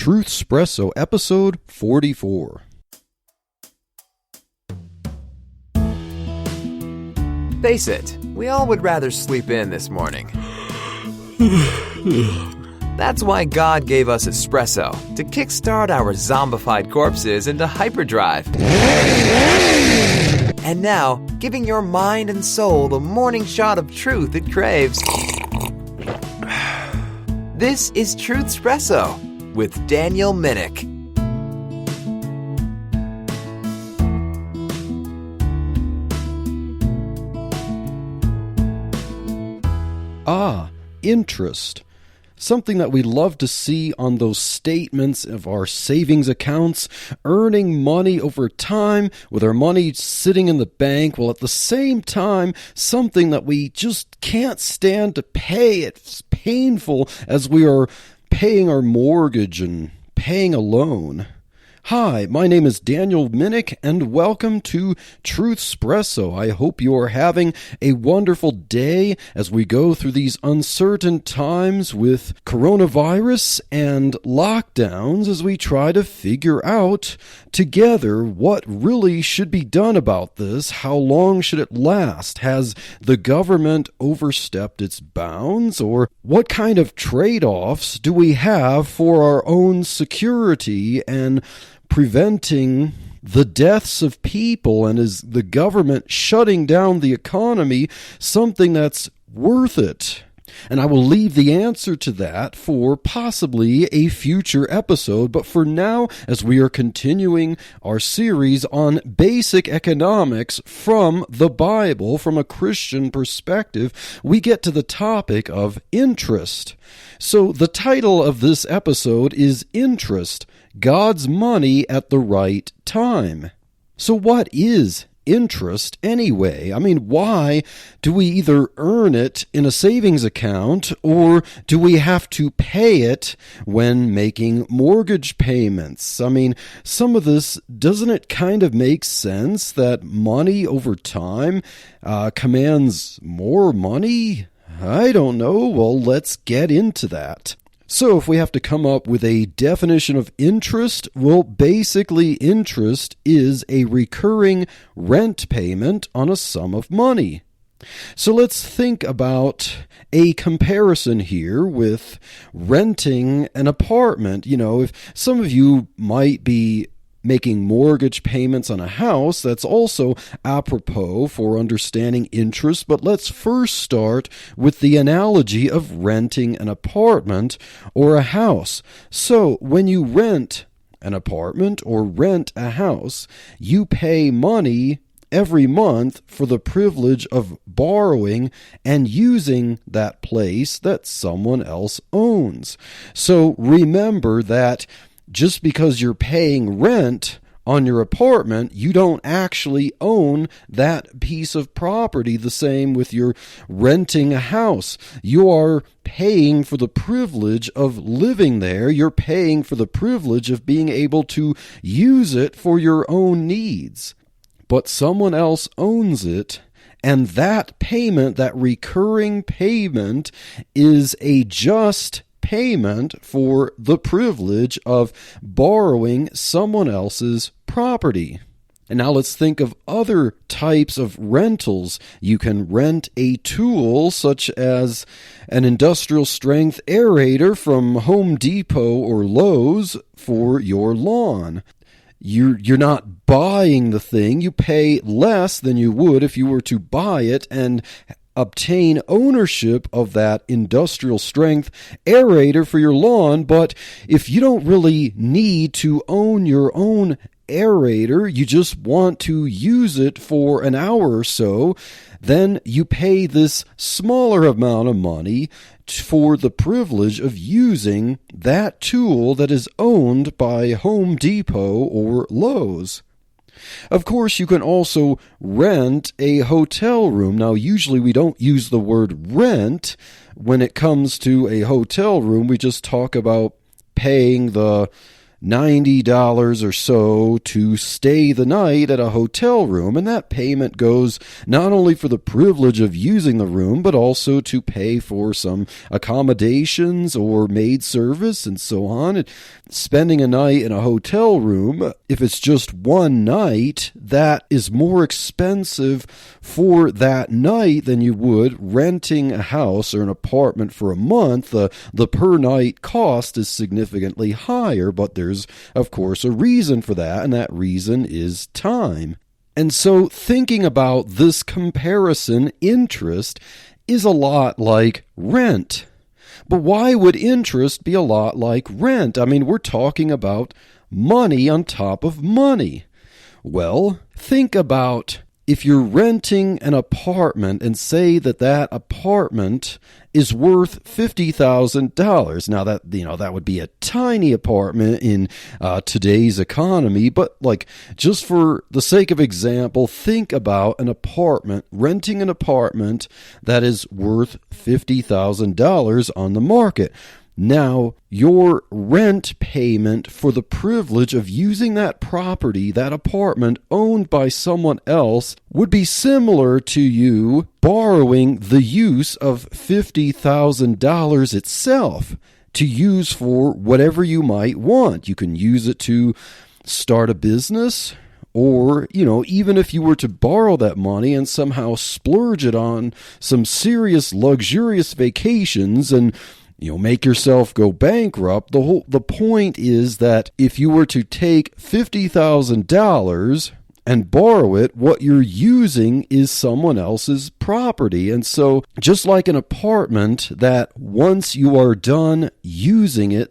Truth Espresso, episode 44. Face it, we all would rather sleep in this morning. That's why God gave us espresso, to kickstart our zombified corpses into hyperdrive. And now, giving your mind and soul the morning shot of truth it craves. This is Truth Espresso with Daniel Minnick. Interest. Something that we love to see on those statements of our savings accounts, earning money over time with our money sitting in the bank, while at the same time, something that we just can't stand to pay. It's painful as we are paying our mortgage and paying a loan. Hi, my name is Daniel Minnick, and welcome to Truth Espresso. I hope you are having a wonderful day as we go through these uncertain times with coronavirus and lockdowns as we try to figure out together what really should be done about this. How long should it last? Has the government overstepped its bounds? Or what kind of trade-offs do we have for our own security and preventing the deaths of people? And is the government shutting down the economy something that's worth it? And I will leave the answer to that for possibly a future episode. But for now, as we are continuing our series on basic economics from the Bible, from a Christian perspective, we get to the topic of interest. So the title of this episode is Interest, God's Money at the Right Time. So what is interest anyway? I mean, why do we either earn it in a savings account or do we have to pay it when making mortgage payments? I mean, some of this, doesn't it kind of make sense that money over time commands more money? I don't know. Well, let's get into that. So if we have to come up with a definition of interest, well, basically interest is a recurring rent payment on a sum of money. So let's think about a comparison here with renting an apartment. You know, if some of you might be making mortgage payments on a house, that's also apropos for understanding interest. But let's first start with the analogy of renting an apartment or a house. So when you rent an apartment or rent a house, you pay money every month for the privilege of borrowing and using that place that someone else owns. So remember that just because you're paying rent on your apartment, you don't actually own that piece of property. The same with your renting a house. You are paying for the privilege of living there. You're paying for the privilege of being able to use it for your own needs. But someone else owns it, and that payment, that recurring payment, is a just payment for the privilege of borrowing someone else's property. And now let's think of other types of rentals. You can rent a tool such as an industrial strength aerator from Home Depot or Lowe's for your lawn. You're not buying the thing. You pay less than you would if you were to buy it and obtain ownership of that industrial strength aerator for your lawn. But if you don't really need to own your own aerator, you just want to use it for an hour or so, then you pay this smaller amount of money for the privilege of using that tool that is owned by Home Depot or Lowe's. Of course, you can also rent a hotel room. Now, usually we don't use the word rent when it comes to a hotel room. We just talk about paying the $90 or so to stay the night at a hotel room, and that payment goes not only for the privilege of using the room, but also to pay for some accommodations or maid service and so on. And spending a night in a hotel room, if it's just one night, that is more expensive for that night than you would renting a house or an apartment for a month. The per night cost is significantly higher, but there's, of course, a reason for that, and that reason is time. And so thinking about this comparison, interest is a lot like rent. But why would interest be a lot like rent? I mean, we're talking about money on top of money. Well, think about if you're renting an apartment and say that apartment is worth $50,000. Now that would be a tiny apartment in today's economy, but just for the sake of example, think about renting an apartment that is worth $50,000 on the market. Now, your rent payment for the privilege of using that property, that apartment owned by someone else, would be similar to you borrowing the use of $50,000 itself to use for whatever you might want. You can use it to start a business, or, even if you were to borrow that money and somehow splurge it on some serious luxurious vacations and make yourself go bankrupt. The point is that if you were to take $50,000 and borrow it, what you're using is someone else's property. And so just like an apartment that once you are done using it,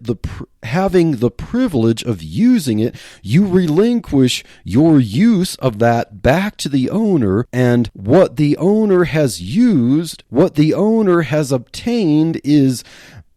having the privilege of using it, you relinquish your use of that back to the owner, and what the owner has used, what the owner has obtained is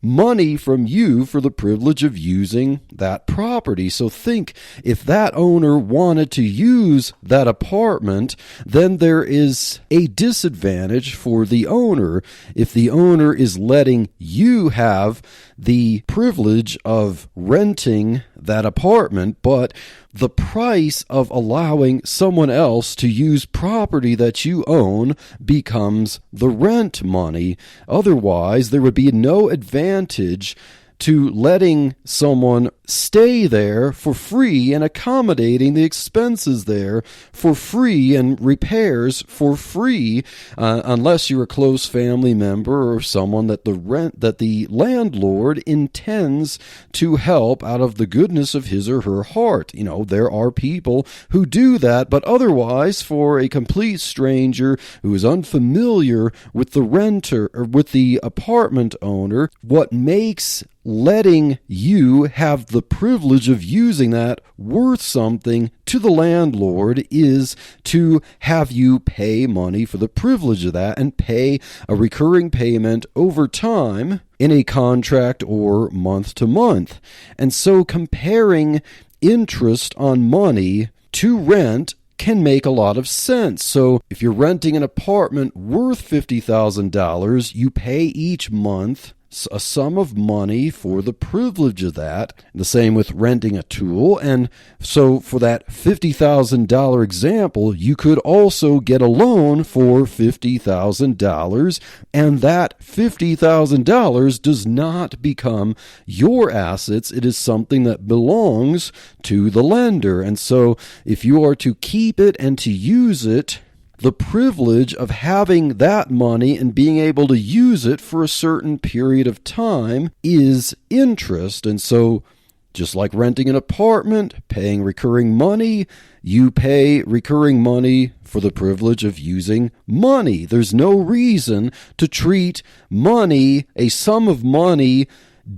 money from you for the privilege of using that property. So think, if that owner wanted to use that apartment, then there is a disadvantage for the owner. If the owner is letting you have the privilege of renting that apartment, but the price of allowing someone else to use property that you own becomes the rent money. Otherwise, there would be no advantage to letting someone stay there for free and accommodating the expenses there for free and repairs for free, unless you're a close family member or someone that the landlord intends to help out of the goodness of his or her heart. There are people who do that, but otherwise, for a complete stranger who is unfamiliar with the renter or with the apartment owner, what makes letting you have the privilege of using that worth something to the landlord is to have you pay money for the privilege of that and pay a recurring payment over time in a contract or month to month. And so comparing interest on money to rent can make a lot of sense. So if you're renting an apartment worth $50,000, you pay each month a sum of money for the privilege of that. The same with renting a tool. And so for that $50,000 example, you could also get a loan for $50,000, and that $50,000 does not become your assets. It is something that belongs to the lender. And so if you are to keep it and to use it, the privilege of having that money and being able to use it for a certain period of time is interest. And so just like renting an apartment, paying recurring money, you pay recurring money for the privilege of using money. There's no reason to treat money, a sum of money,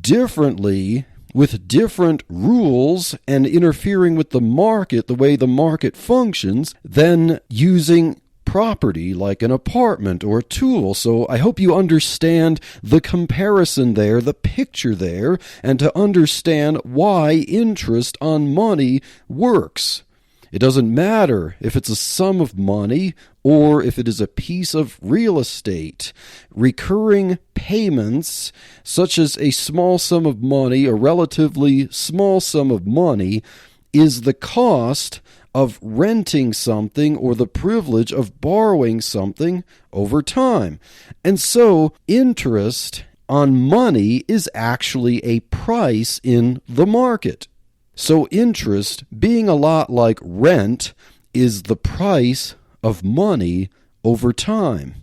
differently with different rules and interfering with the market, the way the market functions, than using property like an apartment or a tool. So I hope you understand the comparison there, the picture there, and to understand why interest on money works. It doesn't matter if it's a sum of money or if it is a piece of real estate. Recurring payments, such as a small sum of money, a relatively small sum of money, is the cost of renting something or the privilege of borrowing something over time. And so interest on money is actually a price in the market. So interest, being a lot like rent, is the price of money over time.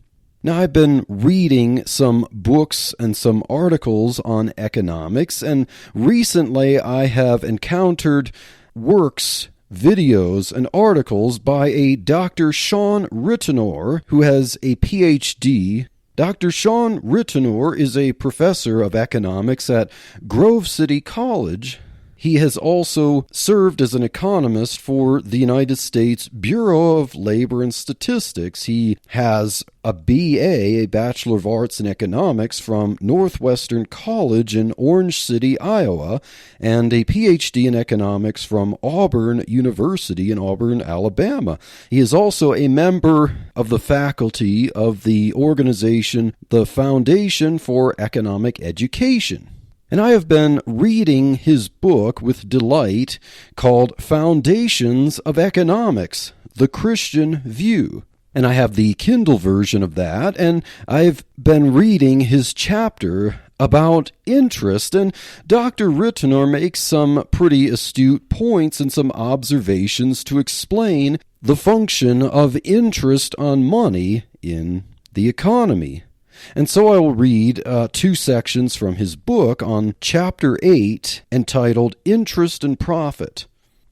Now, I've been reading some books and some articles on economics, and recently I have encountered works, videos, and articles by a Dr. Shawn Ritenour, who has a PhD. Dr. Shawn Ritenour is a professor of economics at Grove City College. He has also served as an economist for the United States Bureau of Labor and Statistics. He has a BA, a Bachelor of Arts in Economics, from Northwestern College in Orange City, Iowa, and a PhD in Economics from Auburn University in Auburn, Alabama. He is also a member of the faculty of the organization, the Foundation for Economic Education. And I have been reading his book with delight called Foundations of Economics, The Christian View. And I have the Kindle version of that, and I've been reading his chapter about interest, and Dr. Ritenour makes some pretty astute points and some observations to explain the function of interest on money in the economy. And so I will read two sections from his book on Chapter 8, entitled Interest and Profit.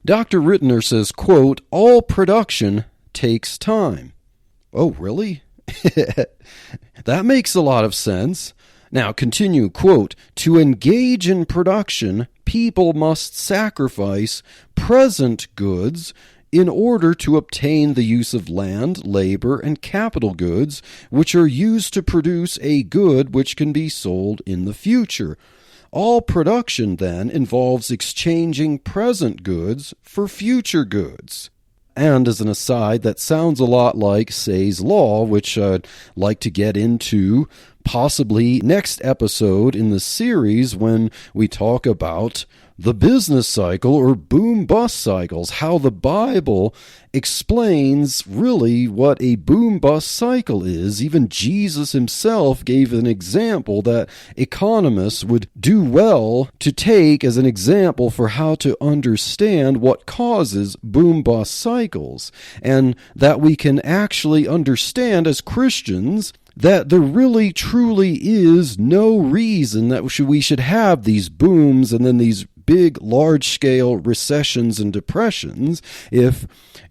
Dr. Ritenour says, quote, "All production takes time." Oh, really? That makes a lot of sense. Now, continue, quote, "To engage in production, people must sacrifice present goods in order to obtain the use of land, labor, and capital goods, which are used to produce a good which can be sold in the future. All production, then, involves exchanging present goods for future goods." And as an aside, that sounds a lot like Say's Law, which I'd like to get into possibly next episode in the series when we talk about the business cycle or boom-bust cycles, how the Bible explains really what a boom-bust cycle is. Even Jesus himself gave an example that economists would do well to take as an example for how to understand what causes boom-bust cycles, and that we can actually understand as Christians that there really truly is no reason that we should have these booms and then these big, large-scale recessions and depressions if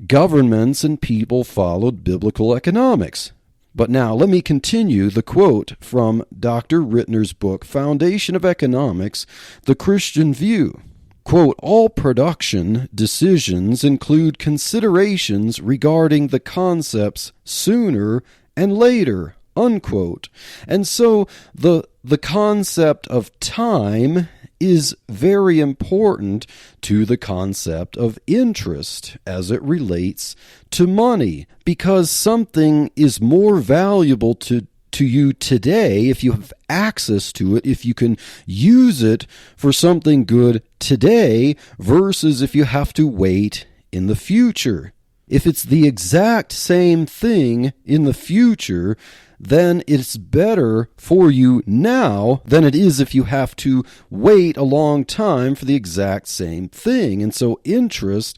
governments and people followed biblical economics. But now, let me continue the quote from Dr. Ritenour's book, Foundation of Economics, The Christian View. Quote, "All production decisions include considerations regarding the concepts sooner and later," unquote. And so the concept of time is very important to the concept of interest as it relates to money, because something is more valuable to you today if you have access to it, if you can use it for something good today, versus if you have to wait in the future. If it's the exact same thing in the future, then it's better for you now than it is if you have to wait a long time for the exact same thing. And so interest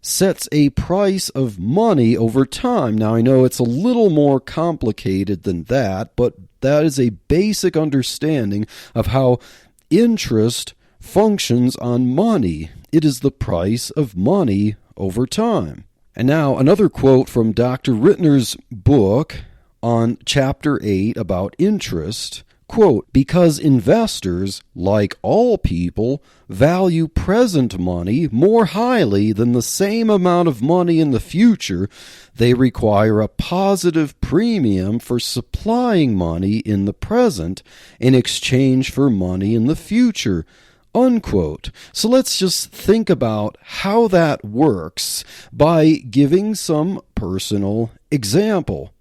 sets a price of money over time. Now, I know it's a little more complicated than that, but that is a basic understanding of how interest functions on money. It is the price of money over time. And now another quote from Dr. Ritenour's book on Chapter 8 about interest. Quote, "Because investors, like all people, value present money more highly than the same amount of money in the future, they require a positive premium for supplying money in the present in exchange for money in the future," Unquote. So let's just think about how that works by giving some personal example.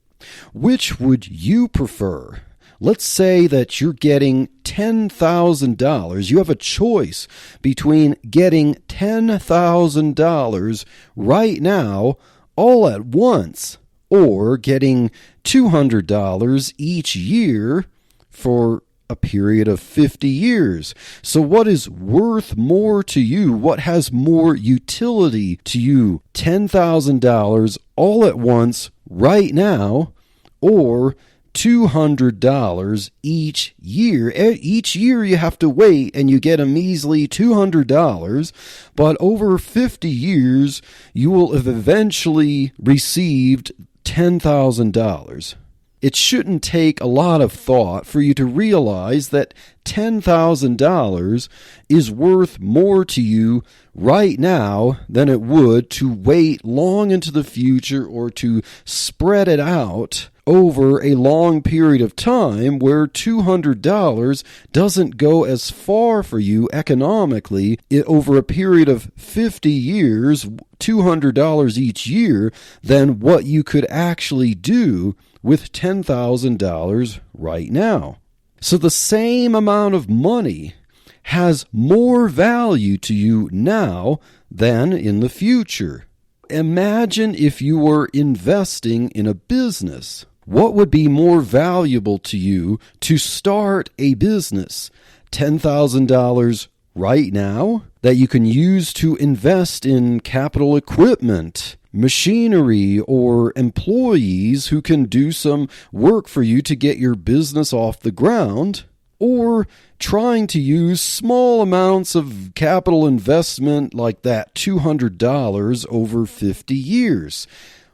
Which would you prefer? Let's say that you're getting $10,000. You have a choice between getting $10,000 right now all at once or getting $200 each year for a period of 50 years. So what is worth more to you? What has more utility to you? $10,000 all at once right now or $200 each year. Each year you have to wait and you get a measly $200, but over 50 years you will have eventually received $10,000. It shouldn't take a lot of thought for you to realize that $10,000 is worth more to you right now than it would to wait long into the future or to spread it out over a long period of time where $200 doesn't go as far for you economically over a period of 50 years, $200 each year, than what you could actually do with $10,000 right now. So the same amount of money has more value to you now than in the future. Imagine if you were investing in a business. What would be more valuable to you to start a business? $10,000 right now that you can use to invest in capital equipment, machinery, or employees who can do some work for you to get your business off the ground, or trying to use small amounts of capital investment like that $200 over 50 years.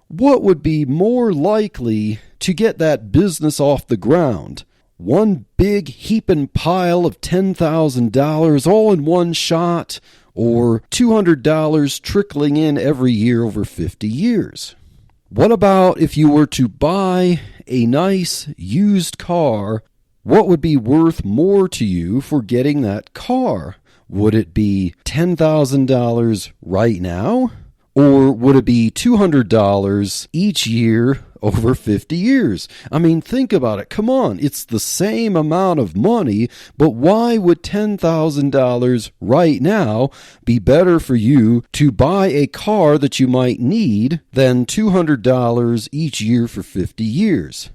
What would be more likely to get that business off the ground? One big heaping pile of $10,000 all in one shot, or $200 trickling in every year over 50 years? What about if you were to buy a nice used car? What would be worth more to you for getting that car? Would it be $10,000 right now? Or would it be $200 each year over 50 years? I mean, think about it. Come on, it's the same amount of money, but why would $10,000 right now be better for you to buy a car that you might need than $200 each year for 50 years?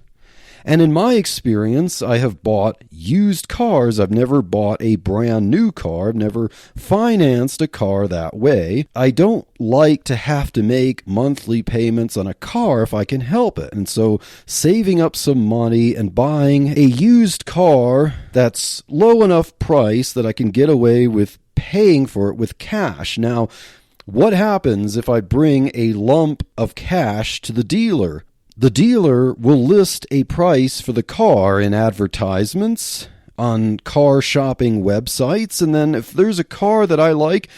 And in my experience, I have bought used cars. I've never bought a brand new car. I've never financed a car that way. I don't like to have to make monthly payments on a car if I can help it. And so saving up some money and buying a used car that's low enough price that I can get away with paying for it with cash. Now, what happens if I bring a lump of cash to the dealer? The dealer will list a price for the car in advertisements on car shopping websites, and then if there's a car that I like,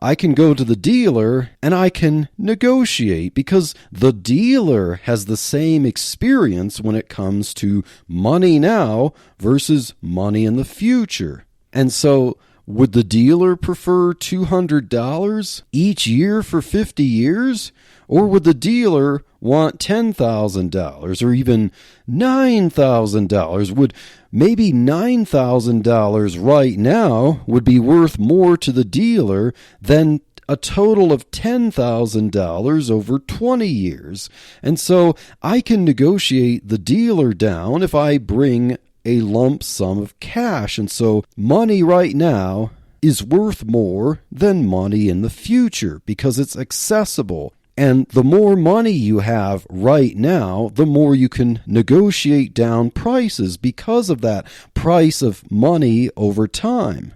I can go to the dealer and I can negotiate because the dealer has the same experience when it comes to money now versus money in the future. And so would the dealer prefer $200 each year for 50 years? Or would the dealer want $10,000 or even $9,000? Would maybe $9,000 right now would be worth more to the dealer than a total of $10,000 over 20 years? And so I can negotiate the dealer down if I bring a lump sum of cash. And so money right now is worth more than money in the future because it's accessible. And the more money you have right now, the more you can negotiate down prices because of that price of money over time.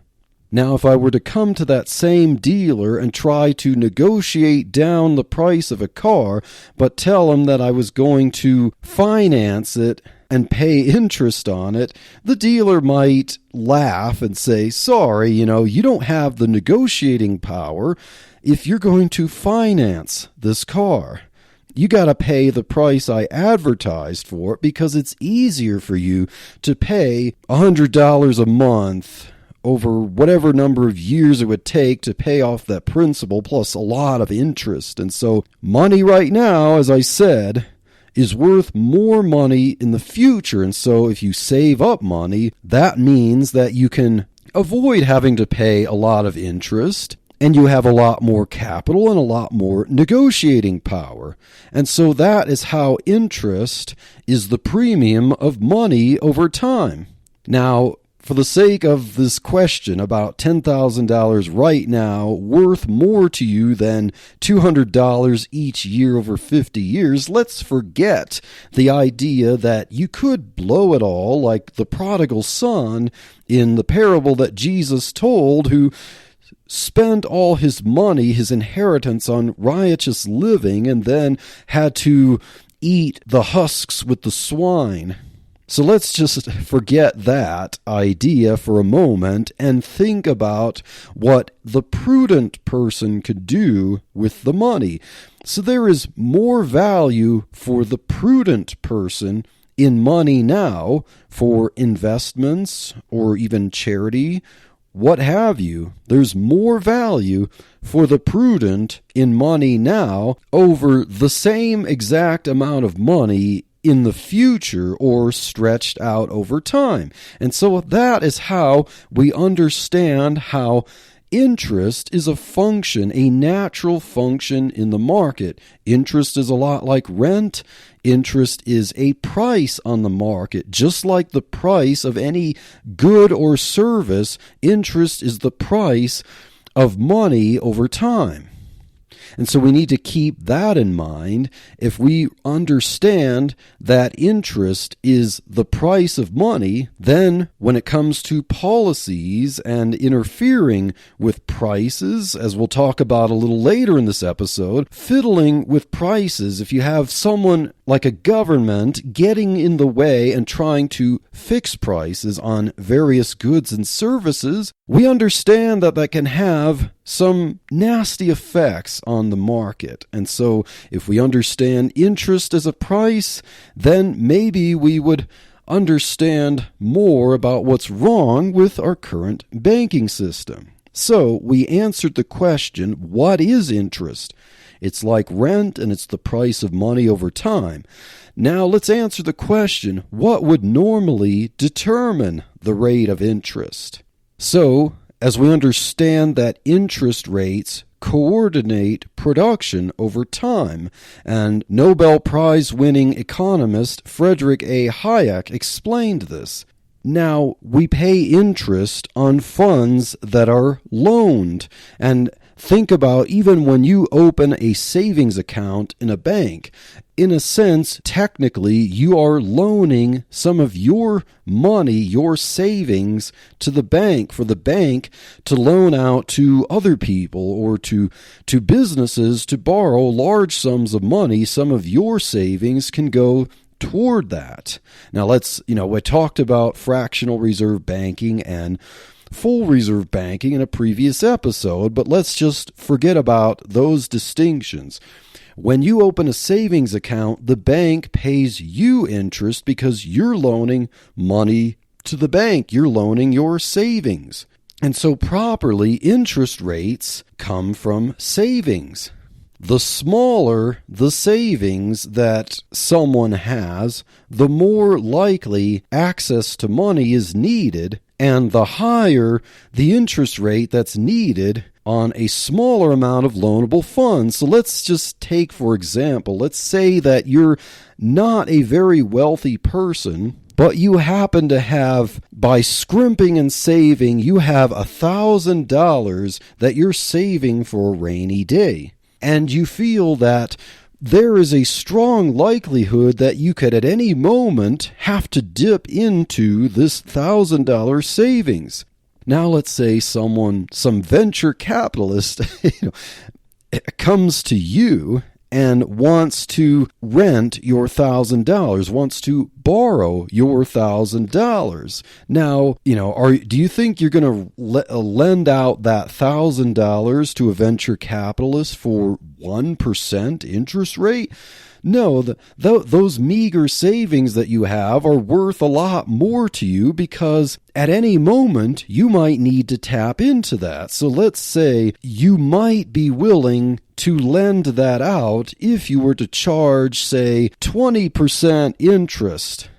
Now, if I were to come to that same dealer and try to negotiate down the price of a car, but tell him that I was going to finance it and pay interest on it, the dealer might laugh and say, sorry, you don't have the negotiating power if you're going to finance this car. You got to pay the price I advertised for it because it's easier for you to pay $100 a month over whatever number of years it would take to pay off that principal plus a lot of interest. And so money right now, as I said, is worth more money in the future. And so if you save up money, that means that you can avoid having to pay a lot of interest, and you have a lot more capital and a lot more negotiating power. And so that is how interest is the premium of money over time. Now, for the sake of this question about $10,000 right now worth more to you than $200 each year over 50 years, let's forget the idea that you could blow it all like the prodigal son in the parable that Jesus told, who spent all his money, his inheritance, on riotous living and then had to eat the husks with the swine. So let's just forget that idea for a moment and think about what the prudent person could do with the money. So there is more value for the prudent person in money now for investments or even charity, what have you. There's more value for the prudent in money now over the same exact amount of money in the future or stretched out over time. And so that is how we understand how interest is a function, a natural function in the market. Interest is a lot like rent. Interest is a price on the market. Just like the price of any good or service, interest is the price of money over time. And so we need to keep that in mind. If we understand that interest is the price of money, then when it comes to policies and interfering with prices, as we'll talk about a little later in this episode, fiddling with prices, if you have someone like a government getting in the way and trying to fix prices on various goods and services, we understand that that can have some nasty effects on the market. And so if we understand interest as a price, then maybe we would understand more about what's wrong with our current banking system. So we answered the question, what is interest? It's like rent, and it's the price of money over time. Now let's answer the question, what would normally determine the rate of interest? So, as we understand that interest rates coordinate production over time, and Nobel Prize-winning economist Frederick A. Hayek explained this. Now, we pay interest on funds that are loaned, and think about even when you open a savings account in a bank, in a sense, technically, you are loaning some of your money, your savings, to the bank for the bank to loan out to other people or to businesses to borrow large sums of money. Some of your savings can go toward that. Now we talked about fractional reserve banking and full reserve banking in a previous episode, but let's just forget about those distinctions. When you open a savings account, the bank pays you interest because you're loaning money to the bank. You're loaning your savings. And so properly, interest rates come from savings. The smaller the savings that someone has, the more likely access to money is needed, and the higher the interest rate that's needed on a smaller amount of loanable funds. So let's just take, for example, let's say that you're not a very wealthy person, but you happen to have, by scrimping and saving, you have $1,000 that you're saving for a rainy day. And you feel that there is a strong likelihood that you could at any moment have to dip into this $1,000 savings. Now let's say some venture capitalist comes to you and wants to rent your $1,000, wants to borrow your $1,000. Now, do you think you're going to lend out that $1,000 to a venture capitalist for 1% interest rate? No, those meager savings that you have are worth a lot more to you because at any moment you might need to tap into that. So let's say you might be willing to lend that out if you were to charge, say, 20% interest.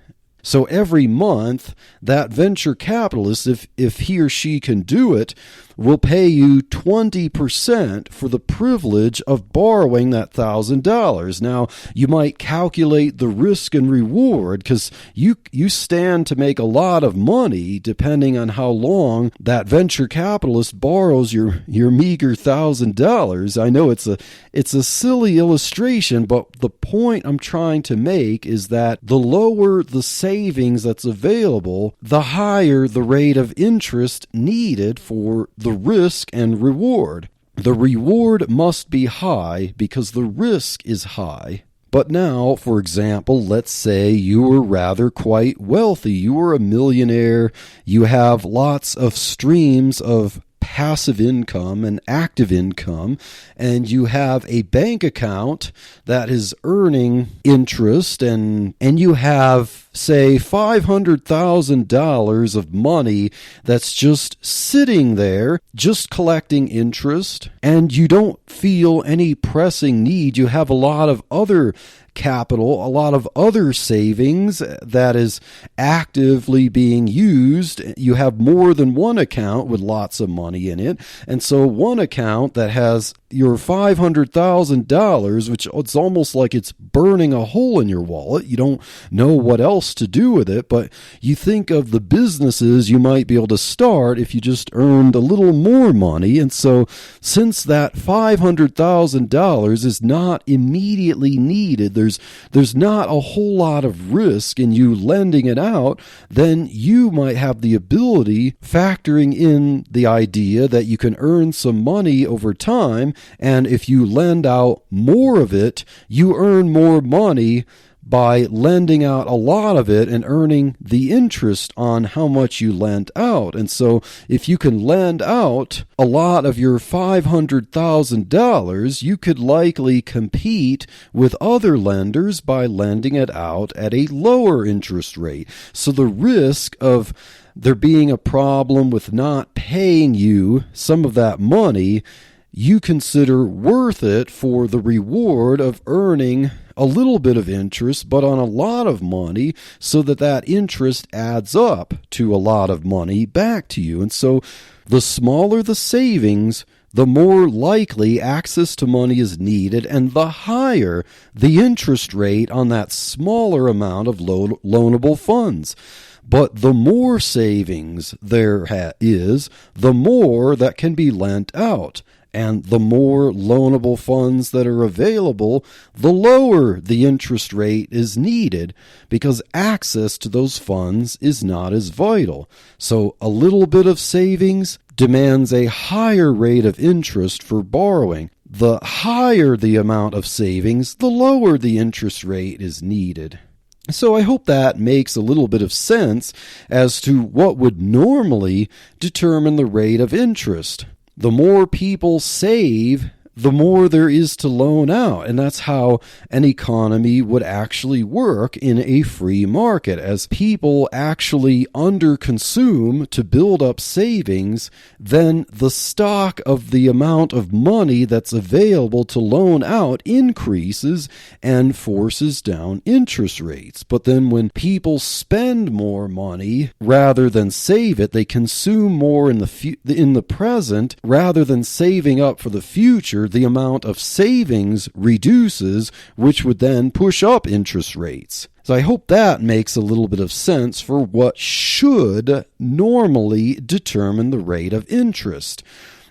So every month, that venture capitalist, if he or she can do it, will pay you 20% for the privilege of borrowing that $1,000. Now, you might calculate the risk and reward because you stand to make a lot of money depending on how long that venture capitalist borrows your meager $1,000. I know it's a silly illustration, but the point I'm trying to make is that the lower the savings that's available, the higher the rate of interest needed for the risk and reward. The reward must be high because the risk is high. But now, for example, let's say you were rather quite wealthy. You were a millionaire. You have lots of streams of passive income and active income, and you have a bank account that is earning interest, and you have, say, $500,000 of money that's just sitting there, just collecting interest, and you don't feel any pressing need. You have a lot of other capital, a lot of other savings that is actively being used. You have more than one account with lots of money in it. And so one account that has your $500,000, which it's almost like it's burning a hole in your wallet. You don't know what else to do with it, but you think of the businesses you might be able to start if you just earned a little more money. And so since that $500,000 is not immediately needed, there's not a whole lot of risk in you lending it out, then you might have the ability, factoring in the idea that you can earn some money over time, and if you lend out more of it, you earn more money by lending out a lot of it and earning the interest on how much you lent out. And so if you can lend out a lot of your $500,000, you could likely compete with other lenders by lending it out at a lower interest rate. So the risk of there being a problem with not paying you some of that money, you consider worth it for the reward of earning a little bit of interest, but on a lot of money, so that interest adds up to a lot of money back to you. And so the smaller the savings, the more likely access to money is needed, and the higher the interest rate on that smaller amount of loanable funds. But the more savings there is, the more that can be lent out. And the more loanable funds that are available, the lower the interest rate is needed because access to those funds is not as vital. So a little bit of savings demands a higher rate of interest for borrowing. The higher the amount of savings, the lower the interest rate is needed. So I hope that makes a little bit of sense as to what would normally determine the rate of interest. The more people save, the more there is to loan out. And that's how an economy would actually work in a free market. As people actually underconsume to build up savings, then the stock of the amount of money that's available to loan out increases and forces down interest rates. But then when people spend more money rather than save it, they consume more in the present rather than saving up for the future. The amount of savings reduces, which would then push up interest rates. So I hope that makes a little bit of sense for what should normally determine the rate of interest.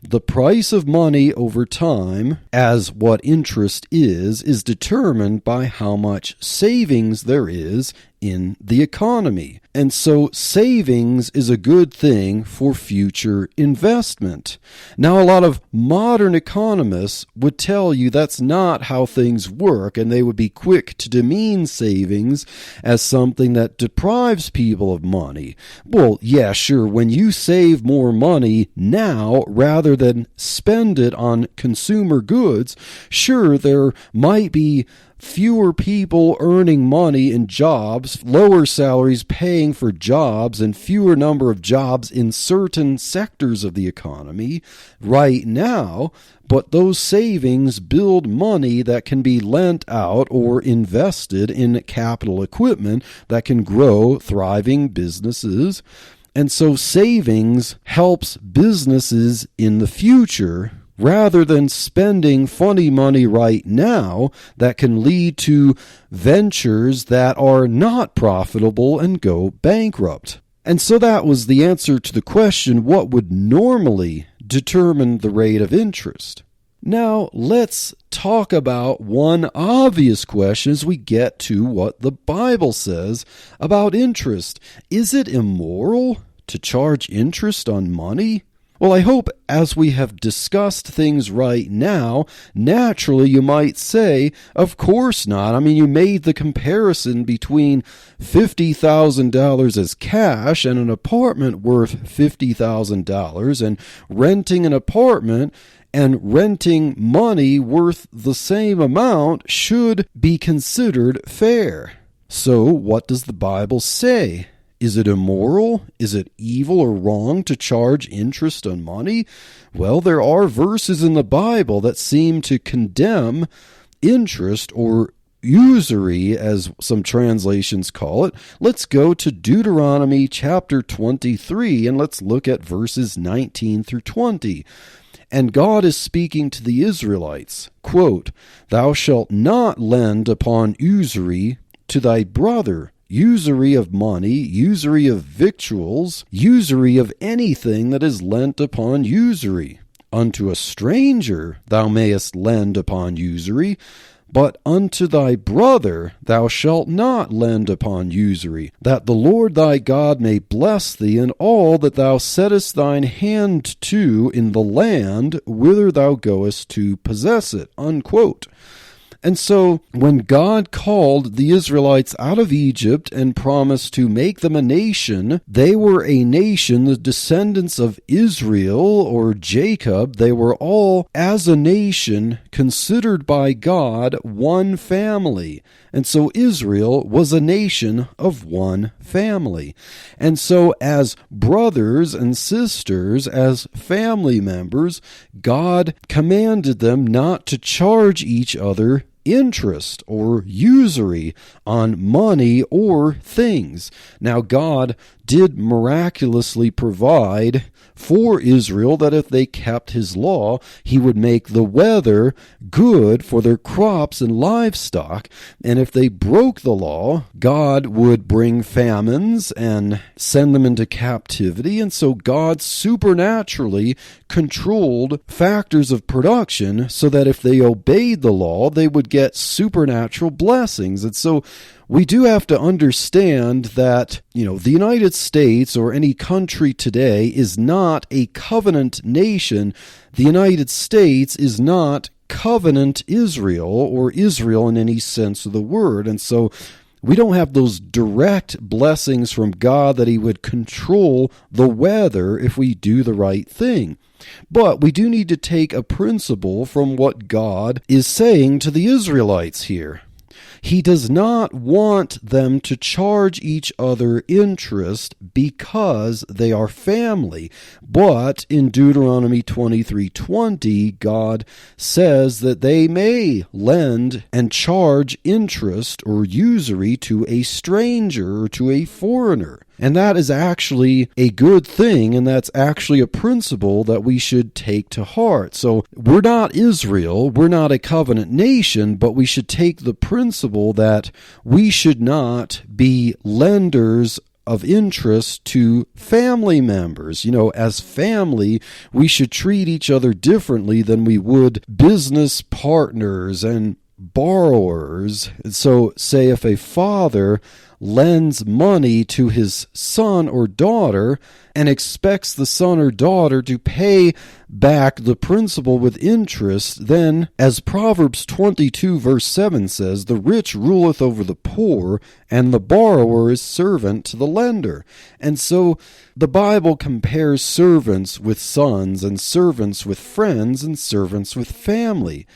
The price of money over time, as what interest is determined by how much savings there is in the economy. And so savings is a good thing for future investment. Now, a lot of modern economists would tell you that's not how things work, and they would be quick to demean savings as something that deprives people of money. Well, yeah, sure, when you save more money now rather than spend it on consumer goods, sure, there might be fewer people earning money in jobs, lower salaries paying for jobs, and fewer number of jobs in certain sectors of the economy right now, but those savings build money that can be lent out or invested in capital equipment that can grow thriving businesses. And so savings helps businesses in the future rather than spending funny money right now that can lead to ventures that are not profitable and go bankrupt. And so that was the answer to the question, what would normally determine the rate of interest? Now, let's talk about one obvious question as we get to what the Bible says about interest. Is it immoral to charge interest on money? Well, I hope as we have discussed things right now, naturally you might say, of course not. I mean, you made the comparison between $50,000 as cash and an apartment worth $50,000, and renting an apartment and renting money worth the same amount should be considered fair. So, what does the Bible say? Is it immoral? Is it evil or wrong to charge interest on money? Well, there are verses in the Bible that seem to condemn interest or usury, as some translations call it. Let's go to Deuteronomy chapter 23 and let's look at verses 19 through 20. And God is speaking to the Israelites, quote, "Thou shalt not lend upon usury to thy brother, usury of money, usury of victuals, usury of anything that is lent upon usury. Unto a stranger thou mayest lend upon usury, but unto thy brother thou shalt not lend upon usury, that the Lord thy God may bless thee in all that thou settest thine hand to in the land whither thou goest to possess it." Unquote. And so when God called the Israelites out of Egypt and promised to make them a nation, they were a nation, the descendants of Israel or Jacob. They were all, as a nation, considered by God one family. And so Israel was a nation of one family. And so as brothers and sisters, as family members, God commanded them not to charge each other interest or usury on money or things. Now, God did miraculously provide for Israel that if they kept his law, he would make the weather good for their crops and livestock. And if they broke the law, God would bring famines and send them into captivity. And so God supernaturally controlled factors of production so that if they obeyed the law, they would get supernatural blessings. And so we do have to understand that, the United States or any country today is not a covenant nation. The United States is not covenant Israel or Israel in any sense of the word. And so we don't have those direct blessings from God that he would control the weather if we do the right thing. But we do need to take a principle from what God is saying to the Israelites here. He does not want them to charge each other interest because they are family. But in Deuteronomy 23:20, God says that they may lend and charge interest or usury to a stranger or to a foreigner. And that is actually a good thing, and that's actually a principle that we should take to heart. So we're not Israel, we're not a covenant nation, but we should take the principle that we should not be lenders of interest to family members. As family, we should treat each other differently than we would business partners and borrowers. So say if a father lends money to his son or daughter and expects the son or daughter to pay back the principal with interest, then, as Proverbs 22 verse 7 says, the rich ruleth over the poor, and the borrower is servant to the lender. And so the Bible compares servants with sons, and servants with friends, and servants with family.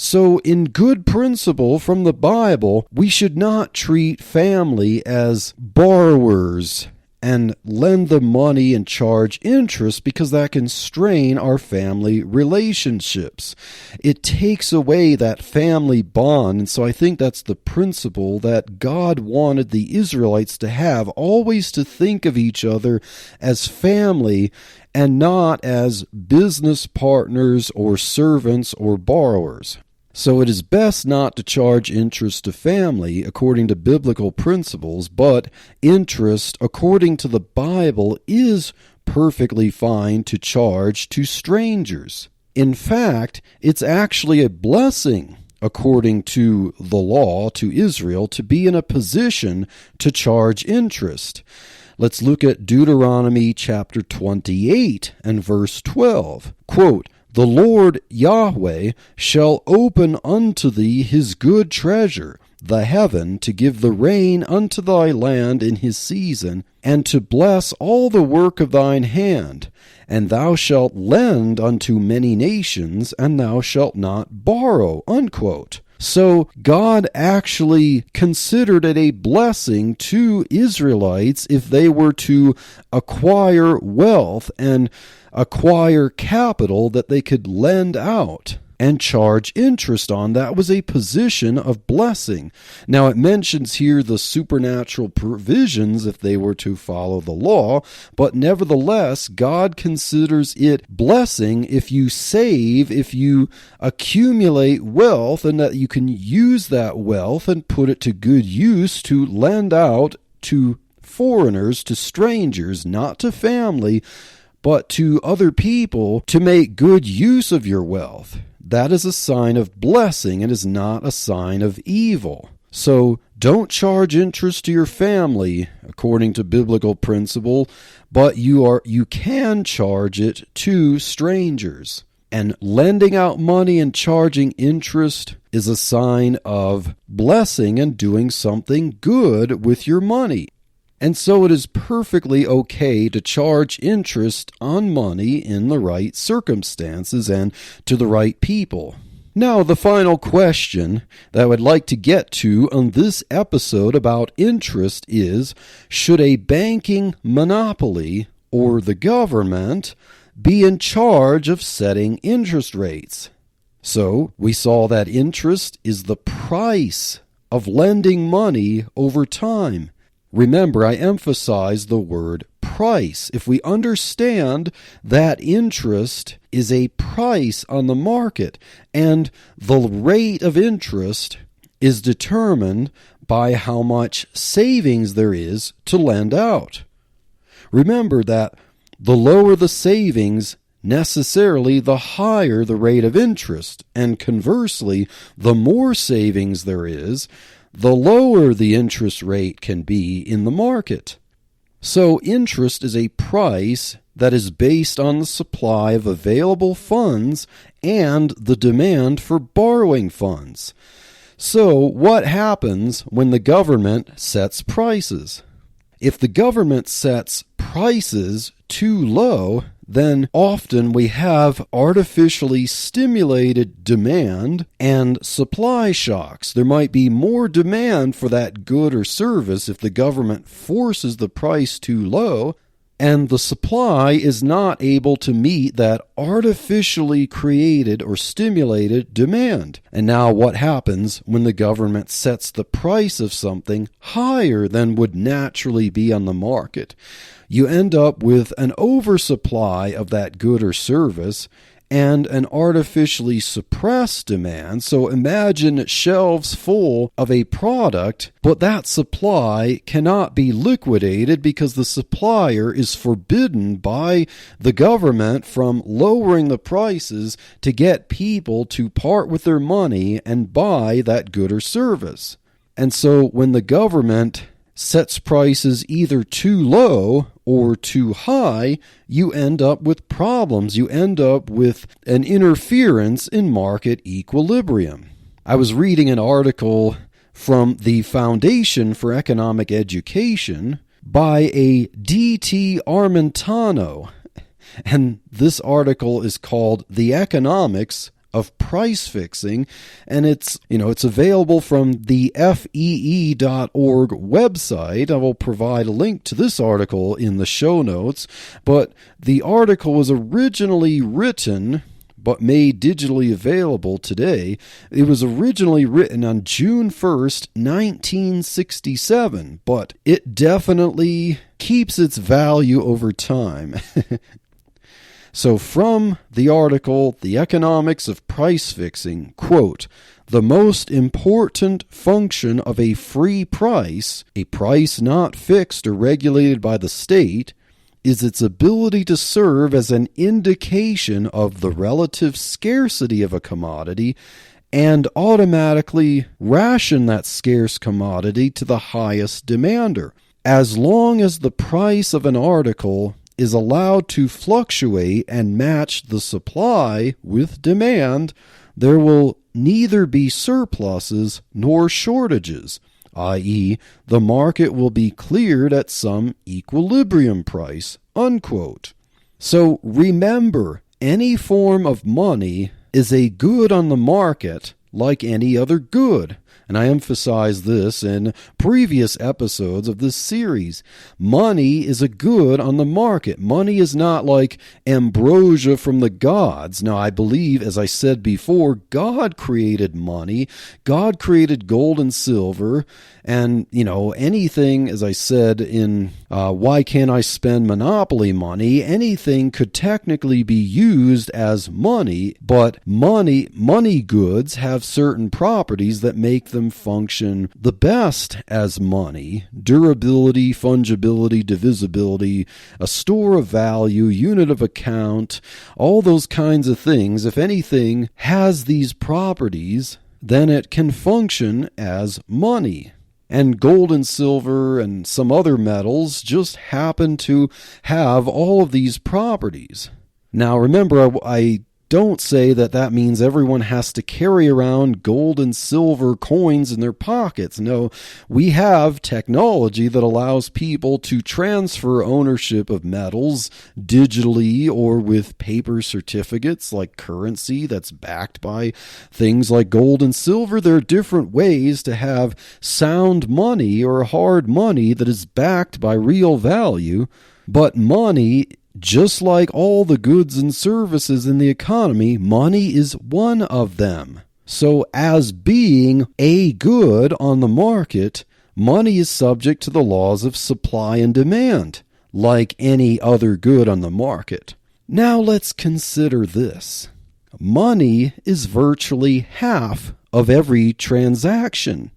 So, in good principle from the Bible, we should not treat family as borrowers and lend them money and charge interest, because that can strain our family relationships. It takes away that family bond, and so I think that's the principle that God wanted the Israelites to have, always to think of each other as family and not as business partners or servants or borrowers. So it is best not to charge interest to family according to biblical principles, but interest according to the Bible is perfectly fine to charge to strangers. In fact, it's actually a blessing according to the law to Israel to be in a position to charge interest. Let's look at Deuteronomy chapter 28 and verse 12. Quote, "The Lord Yahweh shall open unto thee his good treasure, the heaven, to give the rain unto thy land in his season, and to bless all the work of thine hand. And thou shalt lend unto many nations, and thou shalt not borrow." Unquote. So God actually considered it a blessing to Israelites if they were to acquire wealth and acquire capital that they could lend out and charge interest on. That was a position of blessing. Now it mentions here the supernatural provisions if they were to follow the law, but nevertheless, God considers it blessing if you save, if you accumulate wealth, and that you can use that wealth and put it to good use to lend out to foreigners, to strangers, not to family, but to other people, to make good use of your wealth. That is a sign of blessing. It is not a sign of evil. So don't charge interest to your family according to biblical principle, but you can charge it to strangers. And lending out money and charging interest is a sign of blessing and doing something good with your money. And so it is perfectly okay to charge interest on money in the right circumstances and to the right people. Now, the final question that I would like to get to on this episode about interest is, should a banking monopoly or the government be in charge of setting interest rates? So, we saw that interest is the price of lending money over time. Remember, I emphasize the word price. If we understand that interest is a price on the market, and the rate of interest is determined by how much savings there is to lend out. Remember that the lower the savings, necessarily the higher the rate of interest, and conversely, the more savings there is, the lower the interest rate can be in the market. So interest is a price that is based on the supply of available funds and the demand for borrowing funds. So what happens when the government sets prices? If the government sets prices too low, then often we have artificially stimulated demand and supply shocks. There might be more demand for that good or service if the government forces the price too low, and the supply is not able to meet that artificially created or stimulated demand. And now what happens when the government sets the price of something higher than would naturally be on the market? You end up with an oversupply of that good or service and an artificially suppressed demand. So imagine shelves full of a product, but that supply cannot be liquidated because the supplier is forbidden by the government from lowering the prices to get people to part with their money and buy that good or service. And so when the government sets prices either too low or too high, you end up with problems. You end up with an interference in market equilibrium. I was reading an article from the Foundation for Economic Education by a D.T. Armentano, and this article is called "The Economics of price fixing, and it's available from the FEE.org website. I will provide a link to this article in the show notes, but the article was originally written but made digitally available today. It was originally written on June 1st, 1967, but it definitely keeps its value over time. So from the article, The Economics of Price Fixing, quote, "The most important function of a free price, a price not fixed or regulated by the state, is its ability to serve as an indication of the relative scarcity of a commodity and automatically ration that scarce commodity to the highest demander. As long as the price of an article is allowed to fluctuate and match the supply with demand, there will neither be surpluses nor shortages, i.e., the market will be cleared at some equilibrium price," unquote. So remember, any form of money is a good on the market like any other good. And I emphasized this in previous episodes of this series. Money is a good on the market. Money is not like ambrosia from the gods. Now, I believe, as I said before, God created money. God created gold and silver. And, anything, as I said in Why Can't I Spend Monopoly Money, anything could technically be used as money, but money goods have certain properties that make them function the best as money: durability, fungibility, divisibility, a store of value, unit of account, all those kinds of things. If anything has these properties, then it can function as money. And gold and silver and some other metals just happen to have all of these properties. Now remember, I don't say that means everyone has to carry around gold and silver coins in their pockets. No, we have technology that allows people to transfer ownership of metals digitally or with paper certificates like currency that's backed by things like gold and silver. There are different ways to have sound money or hard money that is backed by real value, but money, just like all the goods and services in the economy, money is one of them. So as being a good on the market, money is subject to the laws of supply and demand, like any other good on the market. Now let's consider this. Money is virtually half of every transaction.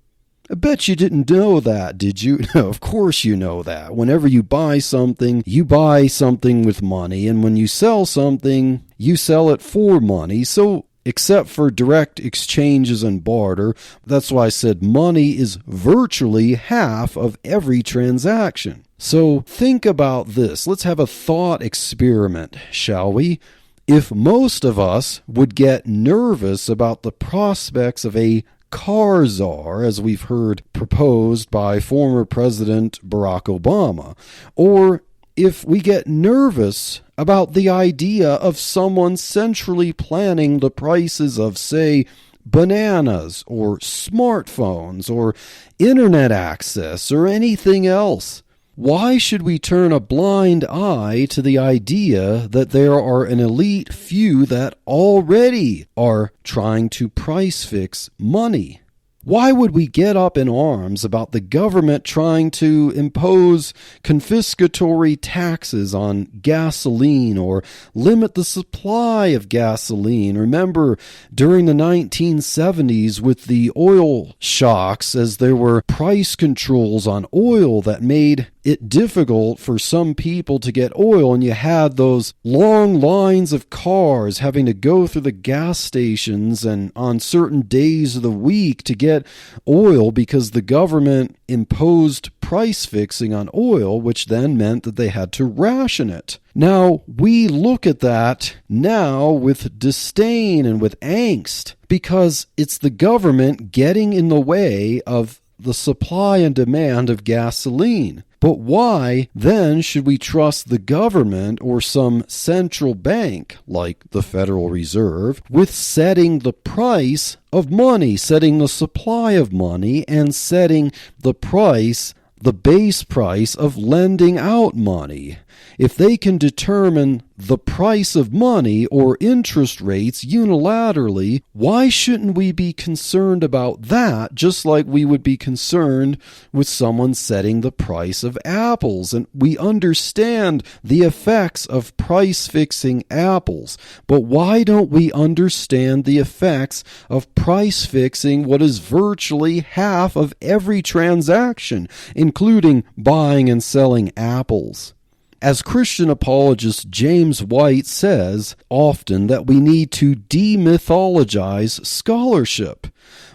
I bet you didn't know that, did you? No, of course you know that. Whenever you buy something with money, and when you sell something, you sell it for money. So, except for direct exchanges and barter, that's why I said money is virtually half of every transaction. So, think about this. Let's have a thought experiment, shall we? If most of us would get nervous about the prospects of a car czar, as we've heard proposed by former President Barack Obama, or if we get nervous about the idea of someone centrally planning the prices of, say, bananas or smartphones or internet access or anything else, why should we turn a blind eye to the idea that there are an elite few that already are trying to price fix money? Why would we get up in arms about the government trying to impose confiscatory taxes on gasoline or limit the supply of gasoline? Remember, during the 1970s with the oil shocks, as there were price controls on oil that made it difficult for some people to get oil, and you had those long lines of cars having to go through the gas stations and on certain days of the week to get oil because the government imposed price fixing on oil, which then meant that they had to ration it. Now, we look at that now with disdain and with angst because it's the government getting in the way of the supply and demand of gasoline. But why then should we trust the government or some central bank, like the Federal Reserve, with setting the price of money, setting the supply of money, and setting the price, the base price of lending out money? If they can determine the price of money or interest rates unilaterally, why shouldn't we be concerned about that just like we would be concerned with someone setting the price of apples? And we understand the effects of price fixing apples, but why don't we understand the effects of price fixing what is virtually half of every transaction, including buying and selling apples? As Christian apologist James White says often that we need to demythologize scholarship.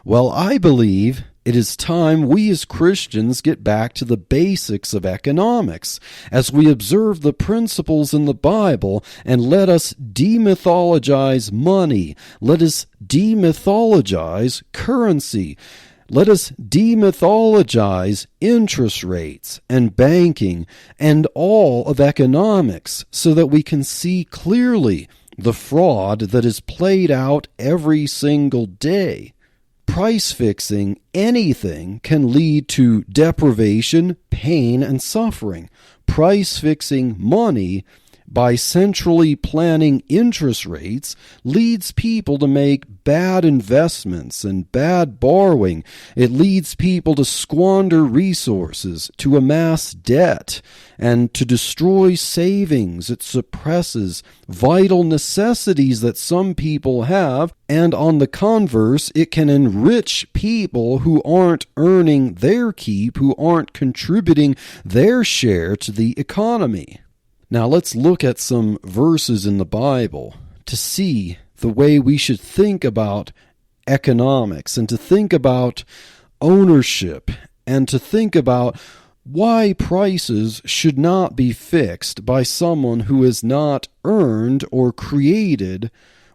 Well, I believe it is time we as Christians get back to the basics of economics as we observe the principles in the Bible, and let us demythologize money. Let us demythologize currency. Let us demythologize interest rates and banking and all of economics so that we can see clearly the fraud that is played out every single day. Price fixing anything can lead to deprivation, pain, and suffering. Price fixing money by centrally planning interest rates leads people to make bad investments and bad borrowing. It leads people to squander resources, to amass debt, and to destroy savings. It suppresses vital necessities that some people have, and on the converse, it can enrich people who aren't earning their keep, who aren't contributing their share to the economy. Now let's look at some verses in the Bible to see the way we should think about economics and to think about ownership and to think about why prices should not be fixed by someone who has not earned or created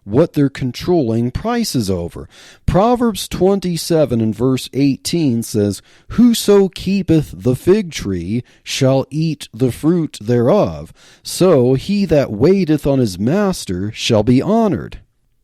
what they're controlling prices over. Proverbs 27 and verse 18 says, "Whoso keepeth the fig tree shall eat the fruit thereof, so he that waiteth on his master shall be honored."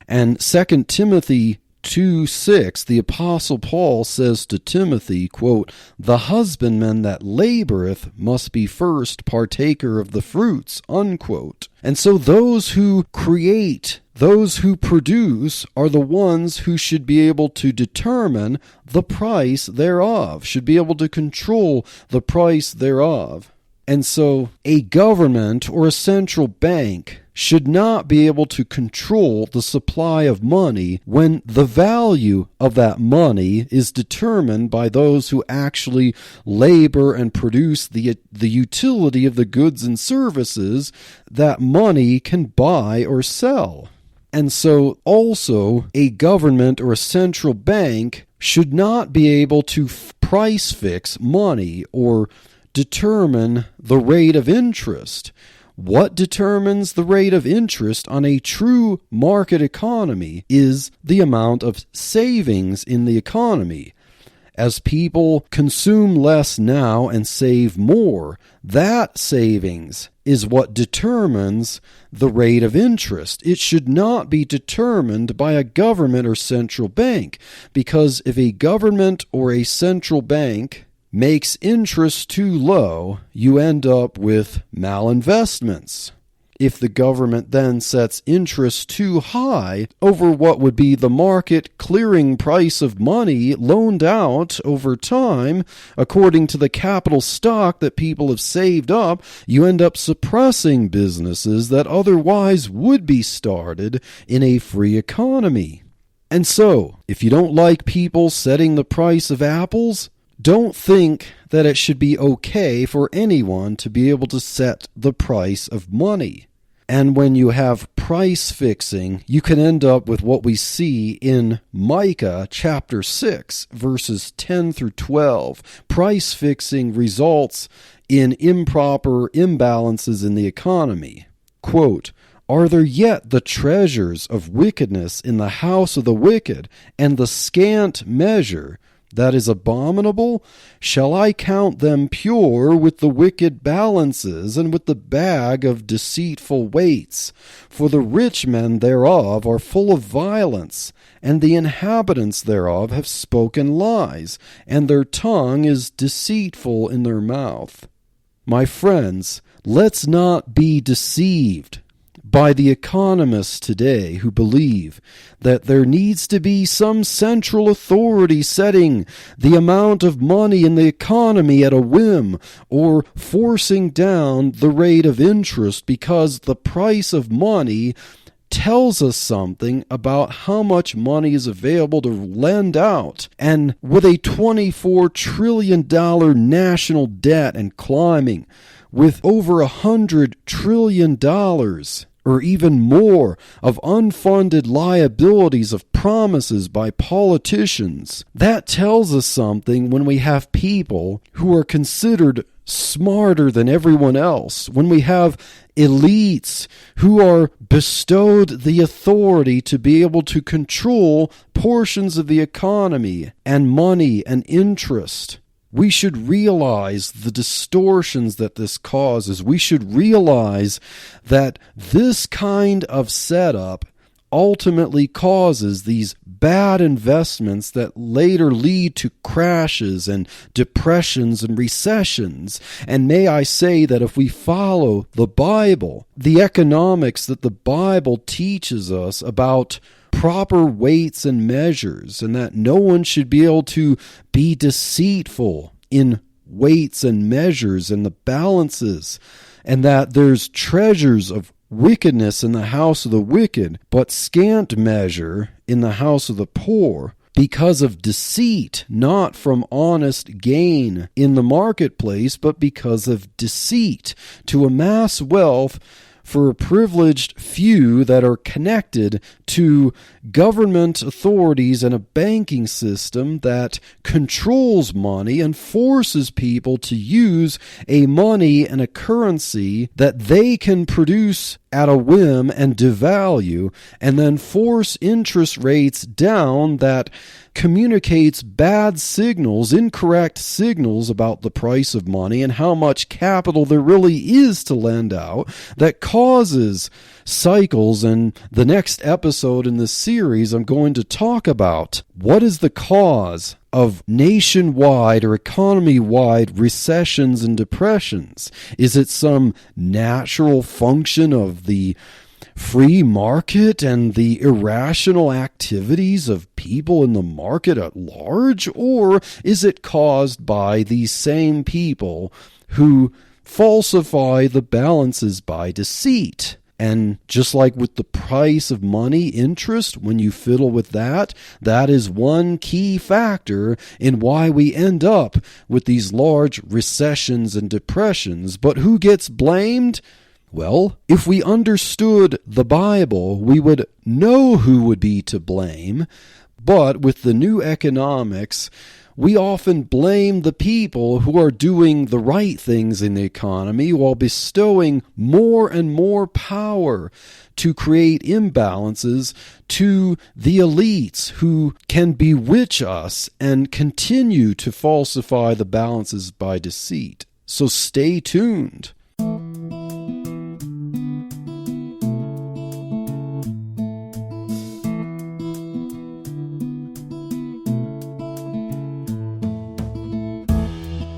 And 2 Timothy 2:6, the Apostle Paul says to Timothy, quote, "The husbandman that laboreth must be first partaker of the fruits," unquote. And so those who create, those who produce, are the ones who should be able to determine the price thereof, should be able to control the price thereof. And so a government or a central bank should not be able to control the supply of money when the value of that money is determined by those who actually labor and produce the utility of the goods and services that money can buy or sell. And so also a government or a central bank should not be able to price fix money or determine the rate of interest. What determines the rate of interest on a true market economy is the amount of savings in the economy. As people consume less now and save more, that savings is what determines the rate of interest. It should not be determined by a government or central bank, because if a government or a central bank makes interest too low, you end up with malinvestments. If the government then sets interest too high over what would be the market clearing price of money loaned out over time, according to the capital stock that people have saved up, you end up suppressing businesses that otherwise would be started in a free economy. And so, if you don't like people setting the price of apples, don't think that it should be okay for anyone to be able to set the price of money. And when you have price fixing, you can end up with what we see in Micah chapter 6, verses 10 through 12. Price fixing results in improper imbalances in the economy. Quote, "Are there yet the treasures of wickedness in the house of the wicked, and the scant measure that is abominable? Shall I count them pure with the wicked balances, and with the bag of deceitful weights? For the rich men thereof are full of violence, and the inhabitants thereof have spoken lies, and their tongue is deceitful in their mouth. My friends, let's not be deceived by the economists today who believe that there needs to be some central authority setting the amount of money in the economy at a whim, or forcing down the rate of interest because the price of money tells us something about how much money is available to lend out. And with a $24 trillion national debt and climbing, with over $100 trillion or even more of unfunded liabilities of promises by politicians, that tells us something when we have people who are considered smarter than everyone else, when we have elites who are bestowed the authority to be able to control portions of the economy and money and interest. We should realize the distortions that this causes. We should realize that this kind of setup ultimately causes these bad investments that later lead to crashes and depressions and recessions. And may I say that if we follow the Bible, the economics that the Bible teaches us about proper weights and measures, and that no one should be able to be deceitful in weights and measures and the balances, and that there's treasures of wickedness in the house of the wicked, but scant measure in the house of the poor, because of deceit, not from honest gain in the marketplace, but because of deceit, to amass wealth for a privileged few that are connected to government authorities and a banking system that controls money and forces people to use a money and a currency that they can produce at a whim and devalue, and then force interest rates down that communicates bad signals, incorrect signals about the price of money and how much capital there really is to lend out, that causes cycles. And the next episode in this series, I'm going to talk about what is the cause of nationwide or economy-wide recessions and depressions. Is it some natural function of the free market and the irrational activities of people in the market at large? Or is it caused by these same people who falsify the balances by deceit? And just like with the price of money, interest, when you fiddle with that, that is one key factor in why we end up with these large recessions and depressions. But who gets blamed? Well, if we understood the Bible, we would know who would be to blame. But with the new economics, we often blame the people who are doing the right things in the economy while bestowing more and more power to create imbalances to the elites who can bewitch us and continue to falsify the balances by deceit. So stay tuned.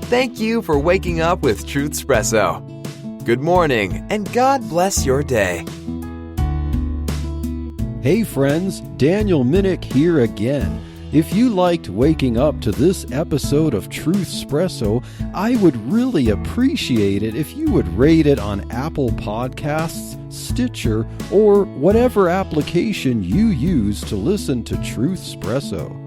Thank you for waking up with Truthspresso. Good morning, and God bless your day. Hey friends, Daniel Minnick here again. If you liked waking up to this episode of Truthspresso, I would really appreciate it if you would rate it on Apple Podcasts, Stitcher, or whatever application you use to listen to Truthspresso.